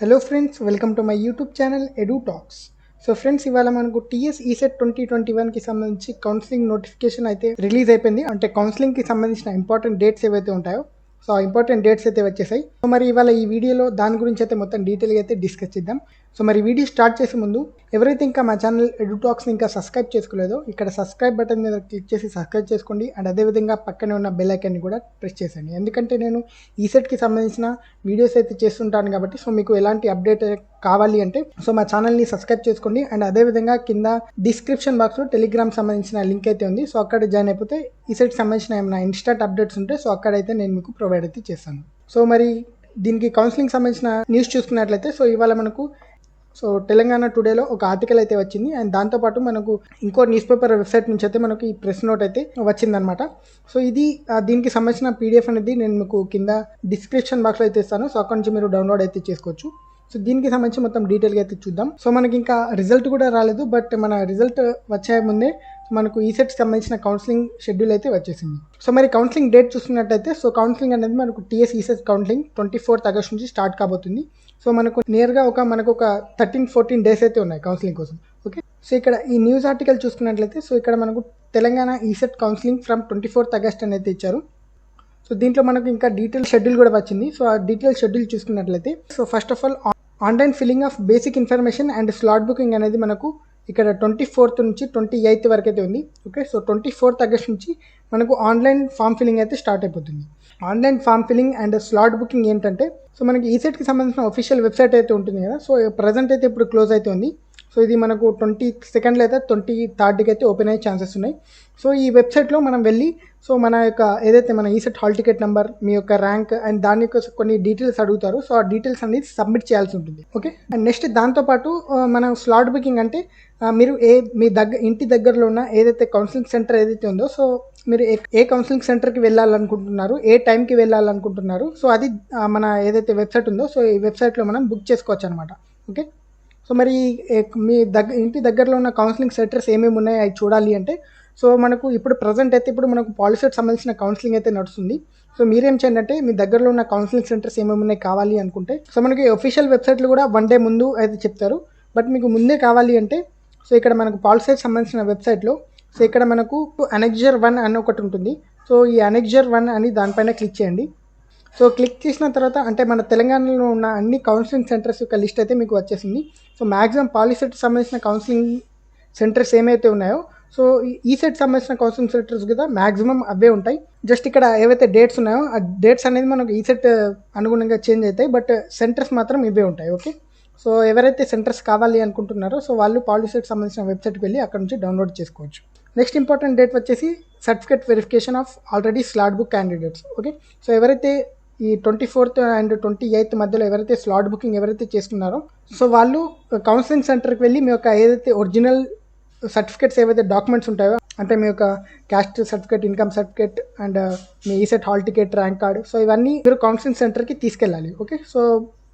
Hello friends, welcome to my YouTube channel edu talks. So friends, ఇవాళ మనకు TS ECET 2021కి సంబంధించి counselling notification అయితే release అయిపోయింది. అంటే కౌన్సిలింగ్కి సంబంధించిన ఇంపార్టెంట్ డేట్స్ ఏవైతే ఉంటాయో సో ఆ ఇంపార్టెంట్ డేట్స్ అయితే వచ్చేసాయి. సో మరి ఇవాళ ఈ వీడియోలో దాని గురించి అయితే మొత్తం డీటెయిల్గా అయితే డిస్కస్ చేద్దాం. సో మరి వీడియో స్టార్ట్ చేసే ముందు ఎవరైతే ఇంకా మా ఛానల్ ఎడు టాక్స్ని ఇంకా సబ్స్క్రైబ్ చేసుకోలేదో ఇక్కడ సబ్స్క్రైబ్ బటన్ మీద క్లిక్ చేసి సబ్స్క్రైబ్ చేసుకోండి. అండ్ అదేవిధంగా పక్కనే ఉన్న బెల్ ఐకాన్ని కూడా ప్రెస్ చేసేయండి. ఎందుకంటే నేను ఈసెట్కి సంబంధించిన వీడియోస్ అయితే చేస్తుంటాను కాబట్టి సో మీకు ఎలాంటి అప్డేట్ కావాలి అంటే సో మా ఛానల్ని సబ్స్క్రైబ్ చేసుకోండి. అండ్ అదేవిధంగా కింద డిస్క్రిప్షన్ బాక్స్లో టెలిగ్రామ్ సంబంధించిన లింక్ అయితే ఉంది. సో అక్కడ జాయిన్ అయిపోతే ఈసెట్కి సంబంధించిన ఏమైనా ఇన్స్టాంట్ అప్డేట్స్ ఉంటే సో అక్కడైతే నేను మీకు ప్రొవైడ్ అయితే చేస్తాను. సో మరి దీనికి కౌన్సిలింగ్ సంబంధించిన న్యూస్ చూసుకున్నట్లయితే సో ఇవాళ మనకు సో తెలంగాణ టుడేలో ఒక ఆర్టికల్ అయితే వచ్చింది. అండ్ దాంతోపాటు మనకు ఇంకో న్యూస్ పేపర్ వెబ్సైట్ నుంచి అయితే మనకు ఈ ప్రెస్ నోట్ అయితే వచ్చిందనమాట. సో ఇది దీనికి సంబంధించిన పీడిఎఫ్ అనేది నేను మీకు కింద డిస్క్రిప్షన్ బాక్స్లో అయితే ఇస్తాను. సో అక్కడ నుంచి మీరు డౌన్లోడ్ అయితే చేసుకోవచ్చు. సో దీనికి సంబంధించి మొత్తం డీటెయిల్గా అయితే చూద్దాం. సో మనకి ఇంకా రిజల్ట్ కూడా రాలేదు, బట్ మన రిజల్ట్ వచ్చే ముందే మనకు ఈసెట్కి సంబంధించిన కౌన్సిలింగ్ షెడ్యూల్ అయితే వచ్చేసింది. సో మరి కౌన్సిలింగ్ డేట్ చూసుకున్నట్టయితే సో కౌన్సిలింగ్ అనేది మనకు TS ECET counselling 24th August నుంచి స్టార్ట్ కాబోతుంది. సో మనకు నియర్గా మనకు ఒక 13-14 డేస్ అయితే ఉన్నాయి కౌన్సిలింగ్ కోసం. ఓకే, సో ఇక్కడ ఈ న్యూస్ ఆర్టికల్ చూసుకున్నట్లయితే సో ఇక్కడ మనకు Telangana ECET counselling from 24th August అని అయితే ఇచ్చారు. సో దీంట్లో మనకు ఇంకా డీటెయిల్ షెడ్యూల్ కూడా వచ్చింది. సో ఆ డీటెయిల్ షెడ్యూల్ చూసుకున్నట్లయితే so first of all online filling of basic information and slot booking అనేది మనకు ఇక్కడ 24th నుంచి 28th వరకు అయితే ఉంది. ఓకే, సో 24th ఆగస్ట్ నుంచి మనకు ఆన్లైన్ ఫామ్ ఫిల్లింగ్ అయితే స్టార్ట్ అయిపోతుంది. Online form filling and slot booking ఏంటంటే సో మనకి ఈసెట్కి సంబంధించిన అఫీషియల్ వెబ్సైట్ అయితే ఉంటుంది కదా. సో ప్రజెంట్ అయితే ఇప్పుడు క్లోజ్ అయితే ఉంది. సో ఇది మనకు 22nd లేదా 23rd అయితే ఓపెన్ అయ్యే ఛాన్సెస్ ఉన్నాయి. సో ఈ వెబ్సైట్లో మనం వెళ్ళి సో మన యొక్క ఏదైతే మన ఈసెట్ హాల్ టికెట్ నెంబర్, మీ యొక్క ర్యాంక్ అండ్ దాని యొక్క కొన్ని డీటెయిల్స్ అడుగుతారు. సో ఆ డీటెయిల్స్ అనేది సబ్మిట్ చేయాల్సి ఉంటుంది. ఓకే, అండ్ నెక్స్ట్ దాంతోపాటు మనం స్లాట్ బుకింగ్ అంటే మీరు మీ ఇంటి దగ్గరలో ఉన్న ఏదైతే కౌన్సిలింగ్ సెంటర్ ఏదైతే ఉందో సో మీరు ఏ కౌన్సిలింగ్ సెంటర్కి వెళ్ళాలనుకుంటున్నారు, ఏ టైంకి వెళ్ళాలనుకుంటున్నారు, సో అది మన ఏదైతే వెబ్సైట్ ఉందో సో ఈ వెబ్సైట్లో మనం బుక్ చేసుకోవచ్చు అనమాట. ఓకే, సో మరి మీ ఇంటి దగ్గరలో ఉన్న కౌన్సిలింగ్ సెంటర్స్ ఏమేమి ఉన్నాయి అవి చూడాలి అంటే సో మనకు ఇప్పుడు ప్రజెంట్ అయితే ఇప్పుడు మనకు పాలిసెట్ సంబంధించిన కౌన్సిలింగ్ అయితే నడుస్తుంది. సో మీరేం చేయండి అంటే మీ దగ్గరలో ఉన్న కౌన్సిలింగ్ సెంటర్స్ ఏమేమి ఉన్నాయి కావాలి అనుకుంటే సో మనకి అఫీషియల్ వెబ్సైట్లో కూడా 1 day ముందు అయితే చెప్తారు. బట్ మీకు ముందే కావాలి అంటే సో ఇక్కడ మనకు పాలిసెట్ సంబంధించిన వెబ్సైట్లో సో ఇక్కడ మనకు అనెక్జర్ 1 అని ఒకటి ఉంటుంది. సో ఈ అనెక్జర్ 1 అని దానిపైన క్లిక్ చేయండి. సో క్లిక్ చేసిన తర్వాత అంటే మన తెలంగాణలో ఉన్న అన్ని కౌన్సిలింగ్ సెంటర్స్ యొక్క లిస్ట్ అయితే మీకు వచ్చేసింది. సో మ్యాక్సిమం పాలిసెట్ సంబంధించిన కౌన్సిలింగ్ సెంటర్స్ ఏమైతే ఉన్నాయో సో ఈ సెట్ సంబంధించిన కౌన్సిలింగ్ సెంటర్స్ కూడా మ్యాక్సిమం అవే ఉంటాయి. జస్ట్ ఇక్కడ ఏవైతే డేట్స్ ఉన్నాయో ఆ డేట్స్ అనేది మనకు ఈ సెట్ అనుగుణంగా చేంజ్ అవుతాయి, బట్ సెంటర్స్ మాత్రం ఇవే ఉంటాయి. ఓకే, సో ఎవరైతే సెంటర్స్ కావాలి అనుకుంటున్నారో సో వాళ్ళు పాలిసెట్ సంబంధించిన వెబ్సైట్కి వెళ్ళి అక్కడ నుంచి డౌన్లోడ్ చేసుకోవచ్చు. నెక్స్ట్ ఇంపార్టెంట్ డేట్ వచ్చేసి certificate verification of already slot book candidates. Okay, so ఎవరైతే ఈ 24th అండ్ 28th మధ్యలో ఎవరైతే స్లాట్ బుకింగ్ ఎవరైతే చేసుకున్నారో సో వాళ్ళు కౌన్సిలింగ్ సెంటర్కి వెళ్ళి మీ యొక్క ఏదైతే ఒరిజినల్ సర్టిఫికేట్స్ ఏవైతే డాక్యుమెంట్స్ ఉంటాయో అంటే మీ యొక్క caste certificate, income certificate and me ECET hall ticket, rank card, so ఇవన్నీ మీరు కౌన్సిలింగ్ సెంటర్కి తీసుకెళ్ళాలి. ఓకే, సో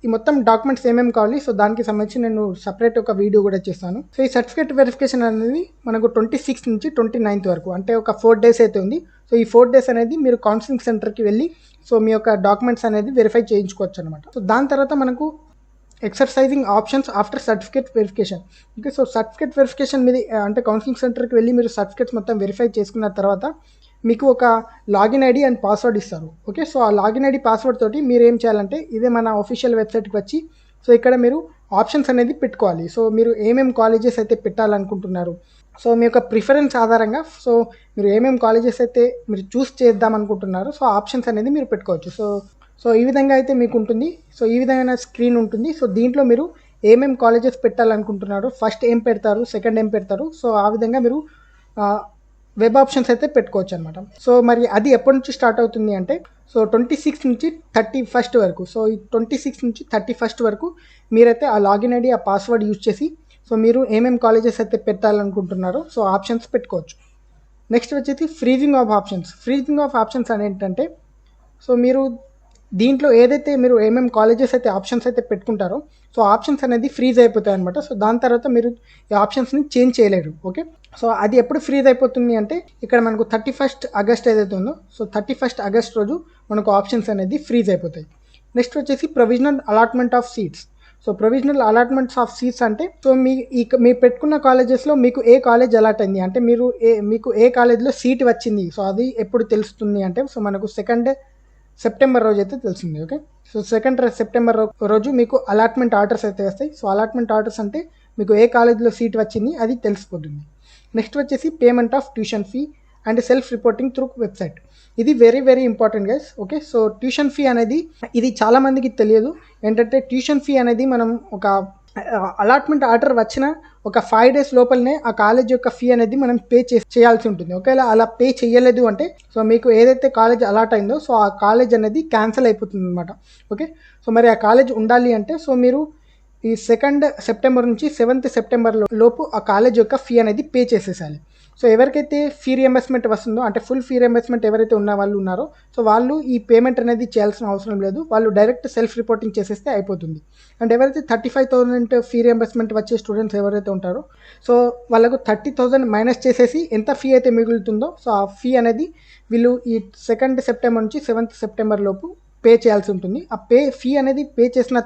ఈ మొత్తం డాక్యుమెంట్స్ ఏమేమి కావాలి సో దానికి సంబంధించి నేను సపరేట్ ఒక వీడియో కూడా చేస్తాను. సో ఈ సర్టిఫికేట్ వెరిఫికేషన్ అనేది మనకు 26th నుంచి 29th వరకు అంటే ఒక 4 days అయితే ఉంది. సో ఈ 4 days అనేది మీరు కౌన్సిలింగ్ సెంటర్కి వెళ్ళి సో మీ యొక్క డాక్యుమెంట్స్ అనేది వెరిఫై చేయించుకోవచ్చు అనమాట. సో దాని తర్వాత మనకు exercising options after certificate verification. Okay, so certificate verification మీద అంటే కౌన్సిలింగ్ సెంటర్కి వెళ్ళి మీరు సర్టిఫికేట్స్ మొత్తం వెరిఫై చేసుకున్న తర్వాత మీకు ఒక లాగిన్ ఐడి అండ్ పాస్వర్డ్ ఇస్తారు. ఓకే, సో ఆ లాగిన్ ఐడి పాస్వర్డ్ తోటి మీరు ఏం చేయాలంటే ఇదే మన అఫీషియల్ వెబ్సైట్కి వచ్చి సో ఇక్కడ మీరు ఆప్షన్స్ అనేది పెట్టుకోవాలి. సో మీరు ఏమేమి కాలేజెస్ అయితే పెట్టాలనుకుంటున్నారు సో మీ యొక్క ప్రిఫరెన్స్ ఆధారంగా సో మీరు ఏమేమి కాలేజెస్ అయితే మీరు చూస్ చేద్దాం అనుకుంటున్నారు సో ఆప్షన్స్ అనేది మీరు పెట్టుకోవచ్చు. సో ఈ విధంగా అయితే మీకు ఉంటుంది. సో ఈ విధమైన స్క్రీన్ ఉంటుంది. సో దీంట్లో మీరు ఏమేమి కాలేజెస్ పెట్టాలనుకుంటున్నారు, ఫస్ట్ ఏం పెడతారు, సెకండ్ ఏం పెడతారు, సో ఆ విధంగా మీరు వెబ్ ఆప్షన్స్ అయితే పెట్టుకోవచ్చు అనమాట. సో మరి అది ఎప్పటి నుంచి స్టార్ట్ అవుతుంది అంటే సో 26 నుంచి 31st వరకు. సో ఈ 26 నుంచి 31st వరకు మీరైతే ఆ లాగిన్ ఐడి, ఆ పాస్వర్డ్ యూజ్ చేసి సో మీరు ఏమేమి కాలేజెస్ అయితే పెట్టాలనుకుంటున్నారో సో ఆప్షన్స్ పెట్టుకోవచ్చు. నెక్స్ట్ వచ్చేసి freezing of options. Freezing of options అని ఏంటంటే సో మీరు దీంట్లో ఏదైతే మీరు ఏమేమి కాలేజెస్ అయితే ఆప్షన్స్ అయితే పెట్టుకుంటారో సో ఆప్షన్స్ అనేది ఫ్రీజ్ అయిపోతాయి అనమాట. సో దాని తర్వాత మీరు ఈ ఆప్షన్స్ని చేంజ్ చేయలేరు. ఓకే, సో అది ఎప్పుడు ఫ్రీజ్ అయిపోతుంది అంటే ఇక్కడ మనకు 31st ఆగస్ట్ ఏదైతే ఉందో సో 31st ఆగస్ట్ రోజు మనకు ఆప్షన్స్ అనేది ఫ్రీజ్ అయిపోతాయి. నెక్స్ట్ వచ్చేసి provisional allotment of seats. So provisional allotments of seats అంటే సో మీరు పెట్టుకున్న కాలేజెస్లో మీకు ఏ కాలేజ్ అలాట్ అయింది అంటే మీకు ఏ కాలేజ్లో సీట్ వచ్చింది, సో అది ఎప్పుడు తెలుస్తుంది అంటే సో మనకు 2 సెప్టెంబర్ రోజు అయితే తెలిసింది. ఓకే, సో 2 సెప్టెంబర్ రోజు మీకు అలాట్మెంట్ ఆర్డర్స్ అయితే వస్తాయి. సో అలాట్మెంట్ ఆర్డర్స్ అంటే మీకు ఏ కాలేజ్లో సీట్ వచ్చింది అది తెలిసిపోతుంది. నెక్స్ట్ వచ్చేసి payment of tuition fee and self reporting through website. ఇది very very important guys. Okay, so tuition fee అనేది ఇది చాలామందికి తెలియదు. ఏంటంటే ట్యూషన్ ఫీ అనేది మనం ఒక అలాట్మెంట్ ఆర్డర్ వచ్చిన ఒక 5 days లోపలనే ఆ కాలేజ్ యొక్క ఫీ అనేది మనం పే చేయాల్సి ఉంటుంది. ఒకవేళ అలా పే చేయలేదు అంటే సో మీకు ఏదైతే కాలేజ్ అలాట్ అయిందో సో ఆ కాలేజ్ అనేది క్యాన్సిల్ అయిపోతుంది అనమాట. ఓకే, సో మరి ఆ కాలేజ్ ఉండాలి అంటే సో మీరు ఈ 2 సెప్టెంబర్ నుంచి 7th సెప్టెంబర్ లోపు ఆ కాలేజ్ యొక్క ఫీ అనేది పే చేసేసాలి. సో ఎవరికైతే ఫీ రియంబర్స్మెంట్ వస్తుందో అంటే ఫుల్ ఫీ రియంబర్స్మెంట్ ఎవరైతే ఉన్న వాళ్ళు ఉన్నారో సో వాళ్ళు ఈ పేమెంట్ అనేది చేయాల్సిన అవసరం లేదు. వాళ్ళు డైరెక్ట్ సెల్ఫ్ రిపోర్టింగ్ చేసేస్తే అయిపోతుంది. అండ్ ఎవరైతే 35,000 ఫీ రియంబర్స్మెంట్ వచ్చే స్టూడెంట్స్ ఎవరైతే ఉంటారో సో వాళ్ళకు 30,000 మైనస్ చేసేసి ఎంత ఫీ అయితే మిగులుతుందో సో ఆ ఫీ అనేది వీళ్ళు ఈ 2 సెప్టెంబర్ నుంచి 7th సెప్టెంబర్ లోపు పే చేయాల్సి ఉంటుంది. ఆ ఫీ అనేది పే చేసిన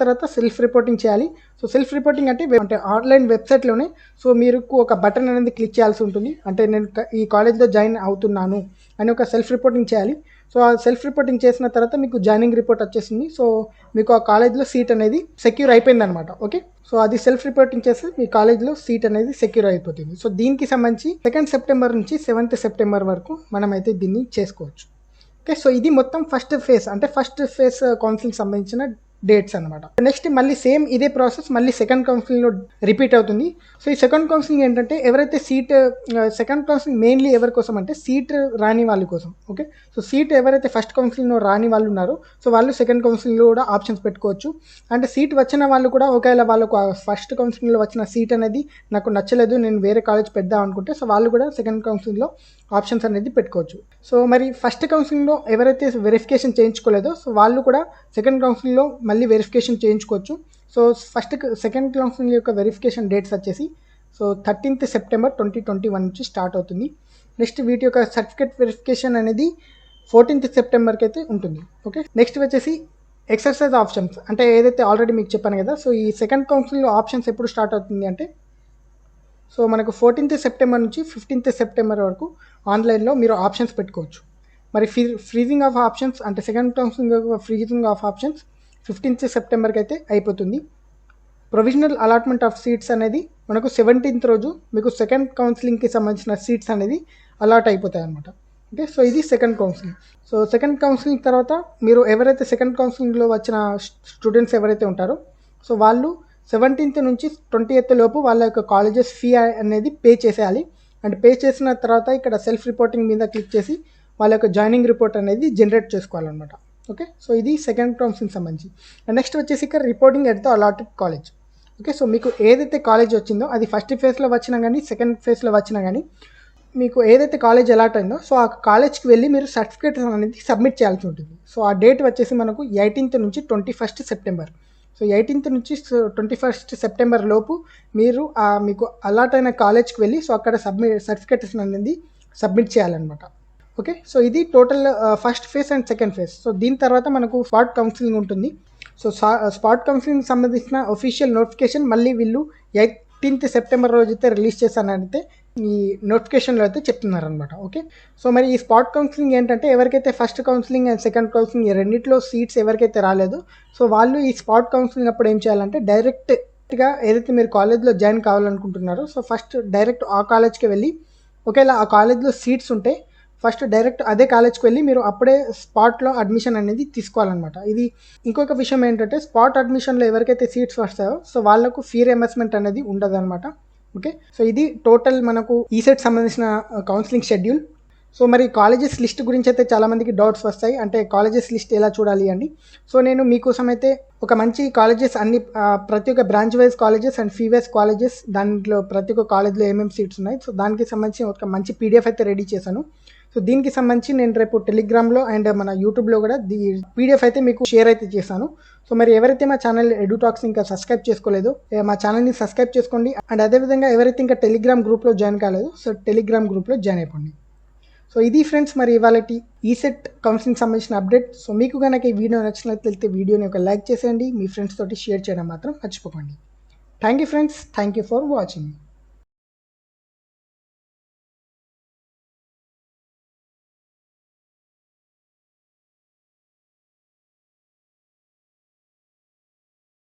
తర్వాత సెల్ఫ్ రిపోర్టింగ్ చేయాలి. సో సెల్ఫ్ రిపోర్టింగ్ అంటే ఆన్లైన్ వెబ్సైట్లోనే సో మీరు ఒక బటన్ అనేది క్లిక్ చేయాల్సి ఉంటుంది. అంటే నేను ఈ కాలేజ్లో జాయిన్ అవుతున్నాను అని ఒక సెల్ఫ్ రిపోర్టింగ్ చేయాలి. సో ఆ సెల్ఫ్ రిపోర్టింగ్ చేసిన తర్వాత మీకు జాయినింగ్ రిపోర్ట్ వచ్చేసింది. సో మీకు ఆ కాలేజ్లో సీట్ అనేది సెక్యూర్ అయిపోయింది అనమాట. ఓకే, సో అది సెల్ఫ్ రిపోర్టింగ్ చేస్తే మీ కాలేజ్లో సీట్ అనేది సెక్యూర్ అయిపోతుంది. సో దీనికి సంబంధించి 2 సెప్టెంబర్ నుంచి 7th సెప్టెంబర్ వరకు మనమైతే దీన్ని చేసుకోవచ్చు. ఓకే, సో ఇది మొత్తం ఫస్ట్ ఫేజ్ కౌన్సిలింగ్ సంబంధించిన డేట్స్ అనమాట. నెక్స్ట్ మళ్ళీ సేమ్ ఇదే ప్రాసెస్ మళ్ళీ సెకండ్ కౌన్సిలింగ్లో రిపీట్ అవుతుంది. సో ఈ సెకండ్ కౌన్సిలింగ్ ఏంటంటే ఎవరైతే సెకండ్ కౌన్సిలింగ్ మెయిన్లీ ఎవరి కోసం అంటే సీట్ రాని వాళ్ళ కోసం. ఓకే, సో సీట్ ఎవరైతే ఫస్ట్ కౌన్సిలింగ్లో రాని వాళ్ళు ఉన్నారో సో వాళ్ళు సెకండ్ కౌన్సిలింగ్లో కూడా ఆప్షన్స్ పెట్టుకోవచ్చు. అంటే సీట్ వచ్చిన వాళ్ళు కూడా ఒకవేళ వాళ్ళకు ఫస్ట్ కౌన్సిలింగ్లో వచ్చిన సీట్ అనేది నాకు నచ్చలేదు, నేను వేరే కాలేజ్ పెడదాం అనుకుంటే సో వాళ్ళు కూడా సెకండ్ కౌన్సిలింగ్లో ఆప్షన్స్ అనేది పెట్టుకోవచ్చు. సో మరి ఫస్ట్ కౌన్సిలింగ్లో ఎవరైతే వెరిఫికేషన్ చేయించుకోలేదో సో వాళ్ళు కూడా సెకండ్ కౌన్సిలింగ్లో మళ్ళీ వెరిఫికేషన్ చేయించుకోవచ్చు. సో సెకండ్ కౌన్సిలింగ్ యొక్క వెరిఫికేషన్ డేట్స్ వచ్చేసి సో 13th సెప్టెంబర్ 2021 నుంచి స్టార్ట్ అవుతుంది. నెక్స్ట్ వీటి యొక్క సర్టిఫికేట్ వెరిఫికేషన్ అనేది 14th సెప్టెంబర్కి అయితే ఉంటుంది. ఓకే, నెక్స్ట్ వచ్చేసి ఎక్సర్సైజ్ ఆప్షన్స్ అంటే ఏదైతే ఆల్రెడీ మీకు చెప్పాను కదా. సో ఈ సెకండ్ కౌన్సిలింగ్లో ఆప్షన్స్ ఎప్పుడు స్టార్ట్ అవుతుంది అంటే సో మనకు 14th సెప్టెంబర్ నుంచి 15th సెప్టెంబర్ వరకు ఆన్లైన్లో మీరు ఆప్షన్స్ పెట్టుకోవచ్చు. మరి ఫ్రీజింగ్ ఆఫ్ ఆప్షన్స్ అంటే second counselling freezing of options 15th సెప్టెంబర్కి అయితే అయిపోతుంది. ప్రొవిజనల్ అలాట్మెంట్ ఆఫ్ సీట్స్ అనేది మనకు 17th రోజు మీకు సెకండ్ కౌన్సిలింగ్కి సంబంధించిన సీట్స్ అనేది అలాట్ అయిపోతాయి అనమాట. ఓకే, సో ఇది second counselling. So second counselling తర్వాత మీరు ఎవరైతే సెకండ్ కౌన్సిలింగ్లో వచ్చిన స్టూడెంట్స్ ఎవరైతే ఉంటారో సో వాళ్ళు 17th నుంచి 20th లోపు వాళ్ళ యొక్క కాలేజెస్ ఫీ అనేది పే చేసేయాలి. అండ్ పే చేసిన తర్వాత ఇక్కడ సెల్ఫ్ రిపోర్టింగ్ మీద క్లిక్ చేసి వాళ్ళ యొక్క జాయినింగ్ రిపోర్ట్ అనేది జనరేట్ చేసుకోవాలన్నమాట. ఓకే, సో ఇది సెకండ్ కౌన్సిలింగ్ సంబంధించి. అండ్ నెక్స్ట్ వచ్చేసి ఇక్కడ reporting at the allotted college. Okay, so మీకు ఏదైతే కాలేజ్ వచ్చిందో అది ఫస్ట్ ఫేజ్లో వచ్చినా కానీ సెకండ్ ఫేజ్లో వచ్చినా కానీ మీకు ఏదైతే కాలేజ్ అలాట్ అయిందో సో ఆ కాలేజ్కి వెళ్ళి మీరు సర్టిఫికేట్ అనేది సబ్మిట్ చేయాల్సి ఉంటుంది. సో ఆ డేట్ వచ్చేసి మనకు 18th నుంచి 21st సెప్టెంబర్. సో 18th నుంచి 21st సెప్టెంబర్ లోపు మీరు మీకు అలాట్ అయిన కాలేజ్కి వెళ్ళి సో అక్కడ సర్టిఫికేట్స్ అనేది సబ్మిట్ చేయాలన్నమాట. ఓకే, సో ఇది total first phase and second phase. So దీని తర్వాత మనకు స్పాట్ కౌన్సిలింగ్ ఉంటుంది. సో స్పాట్ కౌన్సిలింగ్ సంబంధించిన ఒఫీషియల్ నోటిఫికేషన్ మళ్ళీ వీళ్ళు 18th సెప్టెంబర్ రోజు అయితే రిలీజ్ చేస్తానంటే ఈ నోటిఫికేషన్లో అయితే చెప్తున్నారనమాట. ఓకే, సో మరి ఈ స్పాట్ కౌన్సిలింగ్ ఏంటంటే ఎవరికైతే first counselling and second counselling రెండిట్లో సీట్స్ ఎవరికైతే రాలేదో సో వాళ్ళు ఈ స్పాట్ కౌన్సిలింగ్ అప్పుడు ఏం చేయాలంటే డైరెక్ట్గా ఏదైతే మీరు కాలేజ్లో జాయిన్ కావాలనుకుంటున్నారో సో ఫస్ట్ డైరెక్ట్ ఆ కాలేజ్కి వెళ్ళి ఒకవేళ ఆ కాలేజ్లో సీట్స్ ఉంటే ఫస్ట్ డైరెక్ట్ అదే కాలేజ్కి వెళ్ళి మీరు అప్పుడే స్పాట్లో అడ్మిషన్ అనేది తీసుకోవాలన్నమాట. ఇది ఇంకొక విషయం ఏంటంటే స్పాట్ అడ్మిషన్లో ఎవరికైతే సీట్స్ వస్తాయో సో వాళ్ళకు ఫీ రియంబర్స్మెంట్ అనేది ఉండదు అనమాట. ఓకే, సో ఇది టోటల్ మనకు ఈసెట్ సంబంధించిన కౌన్సిలింగ్ షెడ్యూల్. సో మరి కాలేజెస్ లిస్ట్ గురించి అయితే చాలామందికి డౌట్స్ వస్తాయి. అంటే కాలేజెస్ లిస్ట్ ఎలా చూడాలి అండి. సో నేను మీకోసం అయితే ఒక మంచి కాలేజెస్ అన్ని ప్రతి ఒక్క branch wise colleges and fee wise colleges దాంట్లో ప్రతి ఒక్క కాలేజ్లో ఏమేమి సీట్స్ ఉన్నాయి సో దానికి సంబంధించి ఒక మంచి పీడిఎఫ్ అయితే రెడీ చేశాను. సో దీనికి సంబంధించి నేను రేపు టెలిగ్రామ్లో అండ్ మన యూట్యూబ్లో కూడా పీడిఎఫ్ అయితే మీకు షేర్ అయితే చేశాను. సో మరి ఎవరైతే మా ఛానల్ ఎడ్యూటాక్స్ ఇంకా సబ్స్క్రైబ్ చేసుకోలేదో మా ఛానల్ని సబ్స్క్రైబ్ చేసుకోండి. అండ్ అదేవిధంగా ఎవరైతే ఇంకా టెలిగ్రామ్ గ్రూప్లో జాయిన్ కాలేదో సో టెలిగ్రామ్ గ్రూప్లో జాయిన్ అయిపోండి. సో ఇది ఫ్రెండ్స్ మరి ఇవాళటి ఈసెట్ కౌన్సిలింగ్ సంబంధించిన అప్డేట్. సో మీకు కనుక ఈ వీడియో నచ్చినట్లయితే వీడియోని ఒక లైక్ చేసేయండి, మీ ఫ్రెండ్స్ తోటి షేర్ చేయడం మాత్రం మర్చిపోకండి. Thank you friends, thank you for watching.